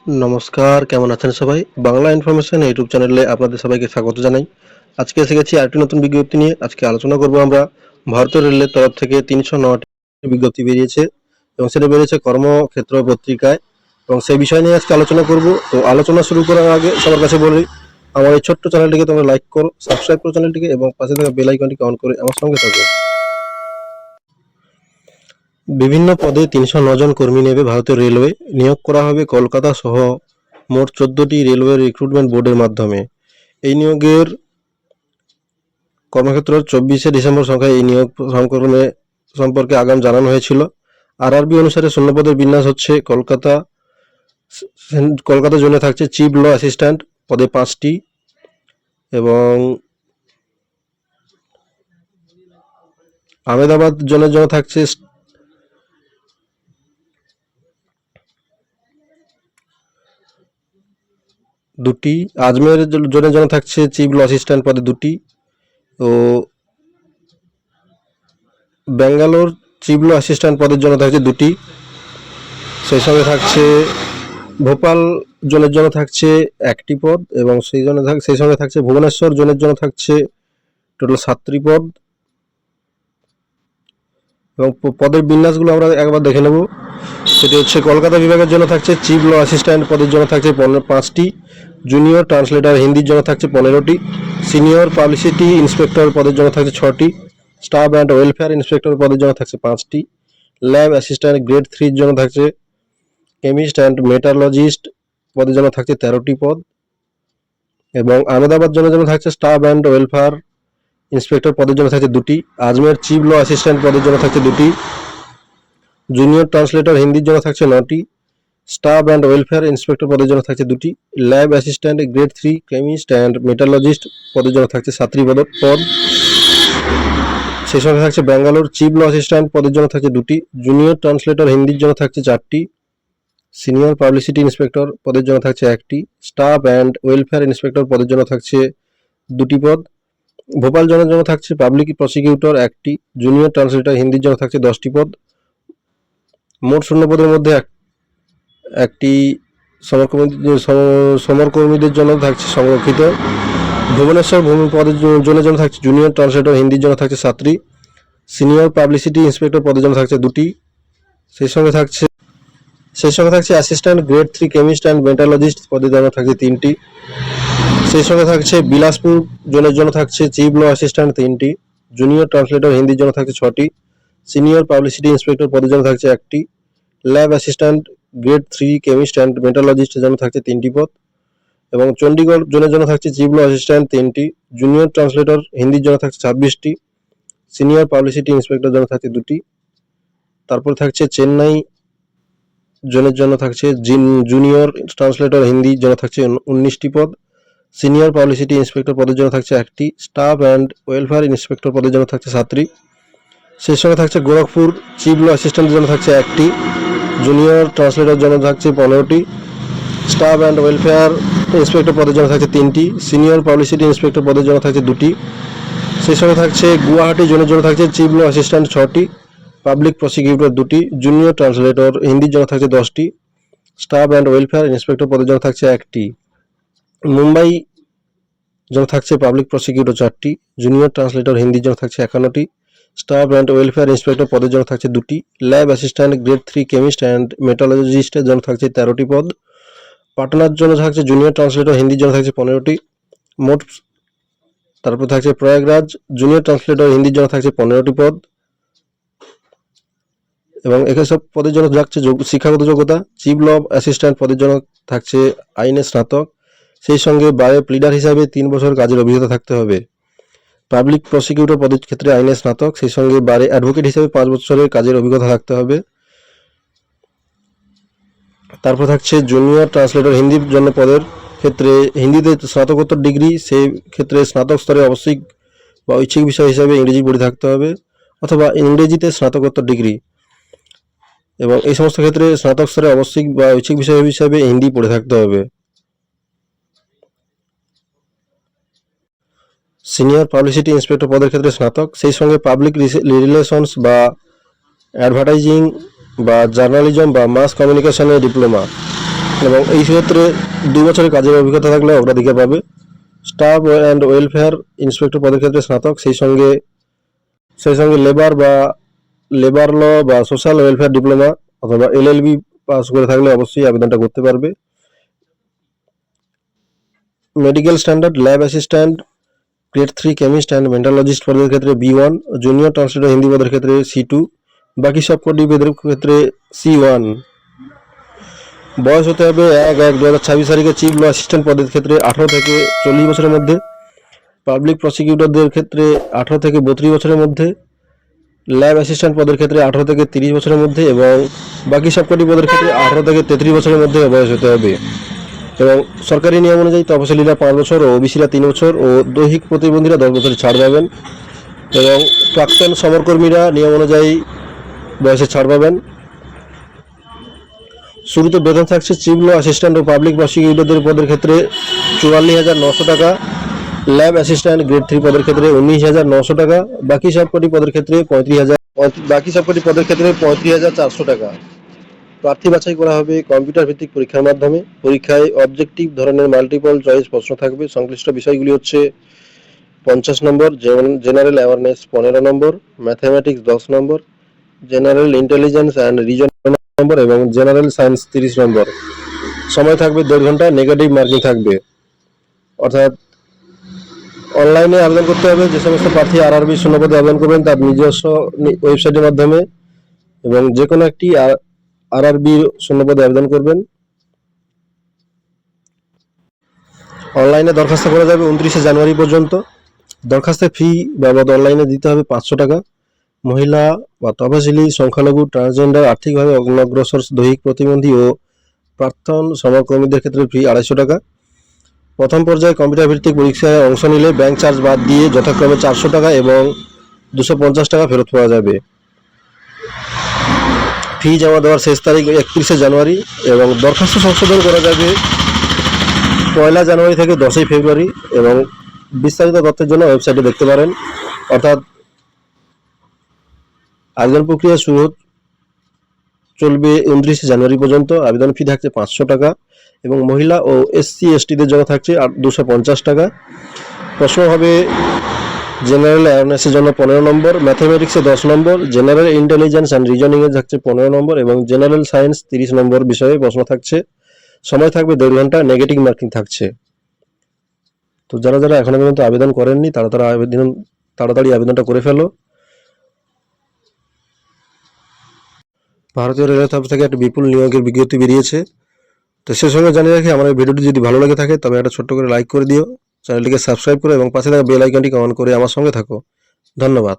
নমস্কার, কেমন আছেন সবাই? বাংলা ইনফরমেশন ইউটিউব চ্যানেলে আপনাদের সবাইকে স্বাগত জানাই। আজকে এসে গেছি আরেকটি নতুন বিজ্ঞপ্তি নিয়ে। আজকে আলোচনা করব আমরা ভারতীয় রেলের তরফ থেকে ৩০৯টি বিজ্ঞপ্তি বেরিয়েছে এবং সেটা বেরিয়েছে কর্মক্ষেত্র পত্রিকায় এবং সেই বিষয় নিয়ে আজকে আলোচনা করব। তো আলোচনা শুরু করার আগে সবার কাছে বলি, আমার এই ছোট্ট চ্যানেলটিকে তোমরা লাইক করো, সাবস্ক্রাইব করো চ্যানেলটিকে এবং পাশে থাকা বেল আইকনটিকে অন করে আমার সঙ্গে থাকো। বিভিন্ন পদে ৩০৯ জন কর্মী নেবে ভারতীয় রেলওয়ে। নিয়োগ করা হবে কলকাতা সহ মোট ১৪টি রেলওয়ে রিক্রুটমেন্ট বোর্ডের মাধ্যমে। এই নিয়োগের কর্মক্ষেত্র ২৪শে ডিসেম্বর সংখ্যায় এই নিয়োগ সম্পর্কে আগাম জানানো হয়েছিল। আরআরবি অনুসারে শূন্যপদের বিন্যাস হচ্ছে কলকাতা জোনে থাকছে চিফ ল অ্যাসিস্ট্যান্ট পদে ৫টি এবং আহমেদাবাদ জোনের জন্য থাকছে দুটি, আজমের জোনের জন্য থাকছে চিফ ল অ্যাসিস্ট্যান্ট পদে ২টি ও ব্যাঙ্গালোর চিফ ল অ্যাসিস্ট্যান্ট পদের জন্য থাকছে ২টি। সেই সঙ্গে থাকছে ভোপাল জোনের জন্য থাকছে ১টি পদ এবং সেই সঙ্গে থাকছে ভুবনেশ্বর জোনের জন্য থাকছে টোটাল ৭টি পদ এবং পদের বিন্যাসগুলো আমরা একবার দেখে নেব। সেটি হচ্ছে কলকাতা বিভাগের জন্য থাকছে চিফ ল অ্যাসিস্ট্যান্ট পদের জন্য থাকছে ৫টি, জুনিয়র ট্রান্সলেটর হিন্দির জন্য থাকছে ১৫টি, সিনিয়র পাবলিসিটি ইন্সপেক্টর পদের জন্য থাকছে ৬টি, স্টাফ অ্যান্ড ওয়েলফেয়ার ইন্সপেক্টর পদের জন্য থাকছে ৫টি, ল্যাব অ্যাসিস্ট্যান্ট গ্রেড 3-র জন্য থাকছে কেমিস্ট অ্যান্ড মেটালজিস্ট পদের জন্য থাকছে ১৩টি পদ এবং আহমেদাবাদ জন্য থাকছে স্টাফ অ্যান্ড ওয়েলফেয়ার ইন্সপেক্টর পদের জন্য থাকছে ২টি, আজমের চিফ ল অ্যাসিস্ট্যান্ট পদের জন্য থাকছে ২টি, জুনিয়র ট্রান্সলেটর হিন্দির জন্য থাকছে ৯টি, স্টাফ অ্যান্ড ওয়েলফেয়ার ইন্সপেক্টর পদের জন্য থাকছে ২টি, lab assistant grade 3 chemist and metallurgist পদের জন্য থাকছে ৭টি পদ। সেই সঙ্গে থাকছে ব্যাঙ্গালোর চিফ ল অ্যাসিস্ট্যান্ট পদের জন্য থাকছে ২টি, জুনিয়র ট্রান্সলেটর হিন্দির জন্য থাকছে ৪টি, সিনিয়র পাবলিসিটি ইন্সপেক্টর পদের জন্য থাকছে ১টি, স্টাফ অ্যান্ড ওয়েলফেয়ার ইন্সপেক্টর পদের জন্য থাকছে ২টি পদ। ভোপাল জোনের জন্য থাকছে পাবলিক প্রসিকিউটর ১টি, জুনিয়র ট্রান্সলেটর হিন্দির জন্য থাকছে ১০টি পদ। মোট শূন্য পদের মধ্যে একটি সমরকর্মীদের জন্য থাকছে সংরক্ষিত। ভুবনেশ্বর ভূমি পদের জন্য থাকছে জুনিয়র ট্রান্সলেটর হিন্দির জন্য থাকছে ৭টি, সিনিয়র পাবলিসিটি ইন্সপেক্টর পদের জন্য থাকছে ২টি, সেই সঙ্গে থাকছে assistant grade 3 chemist and metallurgist পদের জন্য থাকছে ৩টি, সেই সঙ্গে থাকছে বিলাসপুর জোনের জন্য থাকছে চিফ ল অ্যাসিস্ট্যান্ট ৩টি, জুনিয়র ট্রান্সলেটর হিন্দির জন্য থাকছে 6টি, সিনিয়র পাবলিসিটি ইন্সপেক্টর পদের জন্য থাকছে 1টি, lab assistant grade 3 chemist and মেটালজিস্টের জন্য থাকছে 3টি পদ এবং চণ্ডীগড় জোনের জন্য থাকছে চিফ ল অ্যাসিস্ট্যান্ট 3টি, জুনিয়র ট্রান্সলেটর হিন্দির জন্য থাকছে 26টি, সিনিয়র পাবলিসিটি ইন্সপেক্টর জন্য থাকছে 2টি। তারপর থাকছে চেন্নাই জোনের জন্য থাকছে জুনিয়র ট্রান্সলেটর হিন্দির জন্য থাকছে 19টি পদ, সিনিয়র পাবলিসিটি ইন্সপেক্টর পদের জন্য থাকছে 1টি, স্টাফ অ্যান্ড ওয়েলফেয়ার ইন্সপেক্টর পদের জন্য থাকছে 7টি। সেই সঙ্গে থাকছে গোরখপুর চিফ ল অ্যাসিস্ট্যান্টের জন্য থাকছে 1টি, জুনিয়র ট্রান্সলেটর জন্য থাকছে 15টি, স্টাফ অ্যান্ড ওয়েলফেয়ার ইন্সপেক্টর পদের জন্য থাকছে 3টি, সিনিয়র পাবলিসিটি ইন্সপেক্টর পদের জন্য থাকছে 2টি। সেই সঙ্গে থাকছে গুয়াহাটি জোনের জন্য থাকছে চিফ ল অ্যাসিস্ট্যান্ট 6টি, পাবলিক প্রসিকিউটর 2টি, জুনিয়র ট্রান্সলেটর হিন্দির জন্য থাকছে 10টি, স্টাফ অ্যান্ড ওয়েলফেয়ার ইন্সপেক্টর পদের জন্য থাকছে 1টি। মুম্বাই জন্য থাকছে পাবলিক প্রসিকিউটর 4টি, জুনিয়র ট্রান্সলেটর হিন্দির জন্য থাকছে 51টি, স্টাফ অ্যান্ড ওয়েলফেয়ার ইন্সপেক্টর পদের জন্য থাকছে 2টি, lab assistant grade 3 chemist and মেটালজিস্টের জন্য থাকছে 13টি পদ। পাটনার জন্য থাকছে জুনিয়র ট্রান্সলেটর হিন্দির জন্য থাকছে 15টি মোট। তারপর থাকছে প্রয়াগরাজ জুনিয়র ট্রান্সলেটর হিন্দির জন্য থাকছে 15টি পদ এবং এখানে সব পদের জন্য থাকছে শিক্ষাগত যোগ্যতা। চিফ ল অ্যাসিস্ট্যান্ট পদের জন্য থাকছে আইনের স্নাতক, সেই সঙ্গে বারে প্লিডার হিসাবে 3 বছর কাজের অভিজ্ঞতা থাকতে হবে। পাবলিক প্রসিকিউটর পদের ক্ষেত্রে আইনের স্নাতক, সেই সঙ্গে বারে অ্যাডভোকেট হিসেবে 5 বছরের কাজের অভিজ্ঞতা থাকতে হবে। তারপর থাকছে জুনিয়র ট্রান্সলেটর হিন্দির জন্য পদের ক্ষেত্রে হিন্দিতে স্নাতকোত্তর ডিগ্রি, সেই ক্ষেত্রে স্নাতক স্তরে অবশ্যই বা ঐচ্ছিক বিষয় হিসাবে ইংরেজি পড়ে থাকতে হবে অথবা ইংরেজিতে স্নাতকোত্তর ডিগ্রি, এবং এই সমস্ত ক্ষেত্রে স্নাতক স্তরে অবশ্যই বা ঐচ্ছিক বিষয় হিসাবে হিন্দি পড়ে থাকতে হবে। সিনিয়র পাবলিসিটি ইন্সপেক্টর পদের ক্ষেত্রে স্নাতক, সেই সঙ্গে পাবলিক রিলেশনস বা অ্যাডভার্টাইজিং বা জার্নালিজম বা মাস কমিউনিকেশনে ডিপ্লোমা, এবং এই ক্ষেত্রে 2 বছরের কাজের অভিজ্ঞতা থাকলে অগ্রাধিকার পাবে। স্টাফ অ্যান্ড ওয়েলফেয়ার ইন্সপেক্টর পদের ক্ষেত্রে স্নাতক, সেই সঙ্গে লেবার ল বা সোশ্যাল ওয়েলফেয়ার ডিপ্লোমা অথবা এলএলবি পাস করে থাকলে অবশ্যই আবেদনটা করতে পারবে। Medical standard lab assistant grade 3 chemist and metallurgist পদের ক্ষেত্রে B1, জুনিয়র ট্রান্সলেটর হিন্দি পদের ক্ষেত্রে C2, বাকি সব পদের ক্ষেত্রে C1। বয়স হতে হবে 1/1/2026 তারিখে চিফ ল অ্যাসিস্ট্যান্ট পদের ক্ষেত্রে 18 থেকে 40 বছরের মধ্যে, পাবলিক প্রসিকিউটরদের ক্ষেত্রে 18 থেকে 32 বছরের মধ্যে, ল্যাব অ্যাসিস্ট্যান্ট পদের ক্ষেত্রে 18 থেকে 30 বছরের মধ্যে এবং বাকি সবকটি পদের ক্ষেত্রে 18 থেকে 33 বছরের মধ্যে বয়স হতে হবে। এবং সরকারি নিয়ম অনুযায়ী তপশিলীরা 5 বছর ও ওবিসিরা 3 বছর ও দৈহিক প্রতিবন্ধীরা 10 বছর ছাড় পাবেন এবং প্রাক্তন সমরকর্মীরা নিয়ম অনুযায়ী বয়সে ছাড় পাবেন। শুরুতে বেতন থাকছে চিফ ল অ্যাসিস্ট্যান্ট ও পাবলিক প্রসিকিউটরদের পদের ক্ষেত্রে 44,900 টাকা, ল্যাব অ্যাসিস্ট্যান্ট গ্রেড 3 পদের ক্ষেত্রে 19,900 টাকা, বাকি সবকটি পদের ক্ষেত্রে 35,400 টাকা। প্রার্থী বাছাই করা হবে কম্পিউটার ভিত্তিক পরীক্ষার মাধ্যমে। পরীক্ষায় অবজেক্টিভ ধরনের মাল্টিপল চয়েস প্রশ্ন থাকবে। সংশ্লিষ্ট বিষয়গুলি হচ্ছে 50 নম্বর, জেনারেল অ্যাওয়ারনেস 15 নম্বর, ম্যাথামেটিক্স 10 নম্বর, জেনারেল ইন্টেলিজেন্স অ্যান্ড রিজন নম্বর এবং জেনারেল সায়েন্স 30 নম্বর। সময় থাকবে 1.5 ঘন্টা, নেগেটিভ মার্কিং থাকবে। অর্থাৎ অনলাইনে আবেদন করতে হবে। যে সমস্ত প্রার্থী আরআরবি শূন্যপদে আবেদন করবেন তার নিজস্ব ওয়েবসাইটের মাধ্যমে এবং যে কোনো একটি আরআরবি শূন্যপদে আবেদন করবেন। অনলাইনে দরখাস্ত করা যাবে 29 জানুয়ারি পর্যন্ত। দরখাস্তের ফি বাবদ অনলাইনে দিতে হবে 500 টাকা। মহিলা বা তফসিলি, সংখ্যালঘু, ট্রান্সজেন্ডার, আর্থিকভাবে অনগ্রসর, দৈহিক প্রতিবন্ধী ও প্রাক্তন সমরকর্মীদের ক্ষেত্রে ফি 250 টাকা। প্রথম পর্যায়ে কম্পিউটার ভিত্তিক পরীক্ষায় অংশ নিলে ব্যাংক চার্জ বাদ দিয়ে যথাক্রমে 400 টাকা এবং 250 টাকা ফেরত পাওয়া যাবে। ফি জমা দেওয়ার শেষ তারিখ 31 জানুয়ারি এবং দরখাস্ত সংশোধন করা যাবে 1 জানুয়ারি থেকে 10 ফেব্রুয়ারি এবং বিস্তারিত তথ্যের জন্য ওয়েবসাইটে দেখতে পারেন। অর্থাৎ আবেদন প্রক্রিয়া শুরু চলবে 29 জানুয়ারি পর্যন্ত। আবেদন ফি থাকছে 500 টাকা এবং মহিলা ও SC/STদের জন্য থাকছে 250 টাকা। প্রশ্ন হবে জেনারেল অ্যাওয়ারনেসের জন্য 15 নম্বর, ম্যাথামেটিক্সে 10 নম্বর, জেনারেল ইন্টেলিজেন্স অ্যান্ড রিজনিংয়ে থাকছে 15 নম্বর এবং জেনারেল সায়েন্স 30 নম্বর বিষয়ে প্রশ্ন থাকছে। সময় থাকবে 1.5 ঘন্টা, নেগেটিভ মার্কিং থাকছে। তো যারা এখনো পর্যন্ত আবেদন করেননি তাড়াতাড়ি আবেদনটা করে ফেলো। ভারতীয় রেলওয়ে তরফ থেকে একটা বিপুল নিয়োগের বিজ্ঞপ্তি বেরিয়েছে। তো সে সঙ্গে জানিয়ে রাখি, আমার এই ভিডিওটি যদি ভালো লাগে থাকে তবে একটা ছোট্ট করে লাইক করে দিও, চ্যানেলটিকে সাবস্ক্রাইব করো এবং পাশে থাকা বেল আইকনটি অন করে আমার সঙ্গে থাকো। ধন্যবাদ।